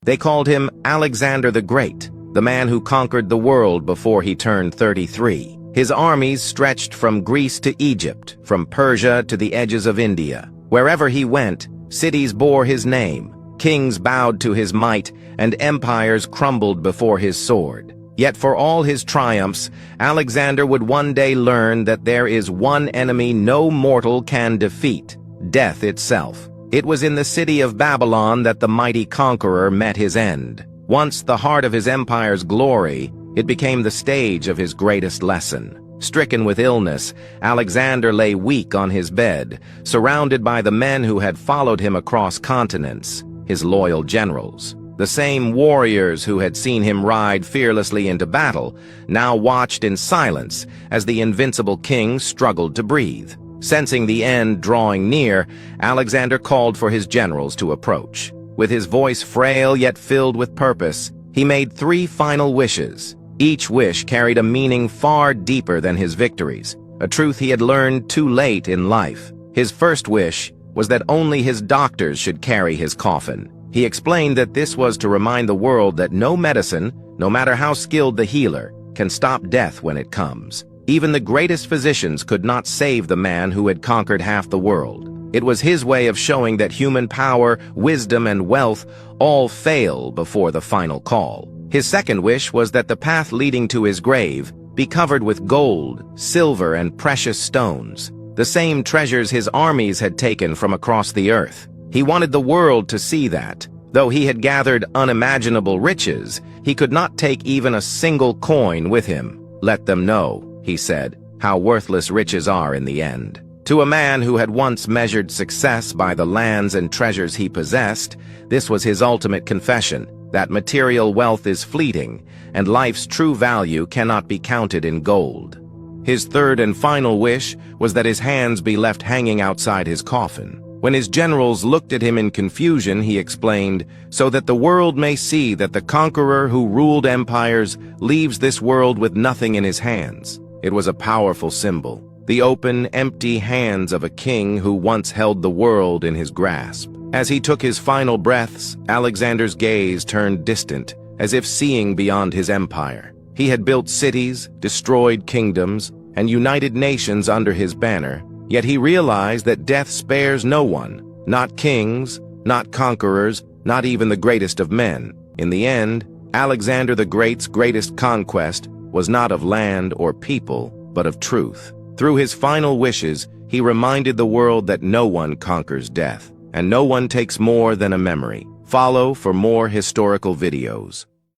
They called him Alexander the Great, the man who conquered the world before he turned 33. His armies stretched from Greece to Egypt, from Persia to the edges of India. Wherever he went, cities bore his name, kings bowed to his might, and empires crumbled before his sword. Yet for all his triumphs, Alexander would one day learn that there is one enemy no mortal can defeat: death itself. It was in the city of Babylon that the mighty conqueror met his end. Once the heart of his empire's glory, it became the stage of his greatest lesson. Stricken with illness, Alexander lay weak on his bed, surrounded by the men who had followed him across continents, his loyal generals. The same warriors who had seen him ride fearlessly into battle now watched in silence as the invincible king struggled to breathe. Sensing the end drawing near, Alexander called for his generals to approach. With his voice frail yet filled with purpose, he made 3 final wishes. Each wish carried a meaning far deeper than his victories, a truth he had learned too late in life. His first wish was that only his doctors should carry his coffin. He explained that this was to remind the world that no medicine, no matter how skilled the healer, can stop death when it comes. Even the greatest physicians could not save the man who had conquered half the world. It was his way of showing that human power, wisdom, and wealth all fail before the final call. His second wish was that the path leading to his grave be covered with gold, silver, and precious stones, the same treasures his armies had taken from across the earth. He wanted the world to see that, though he had gathered unimaginable riches, he could not take even a single coin with him. Let them know, he said, how worthless riches are in the end. To a man who had once measured success by the lands and treasures he possessed, this was his ultimate confession, that material wealth is fleeting, and life's true value cannot be counted in gold. His third and final wish was that his hands be left hanging outside his coffin. When his generals looked at him in confusion, he explained, "So that the world may see that the conqueror who ruled empires leaves this world with nothing in his hands." It was a powerful symbol, the open, empty hands of a king who once held the world in his grasp. As he took his final breaths, Alexander's gaze turned distant, as if seeing beyond his empire. He had built cities, destroyed kingdoms, and united nations under his banner, yet he realized that death spares no one, not kings, not conquerors, not even the greatest of men. In the end, Alexander the Great's greatest conquest was not of land or people, but of truth. Through his final wishes, he reminded the world that no one conquers death, and no one takes more than a memory. Follow for more historical videos.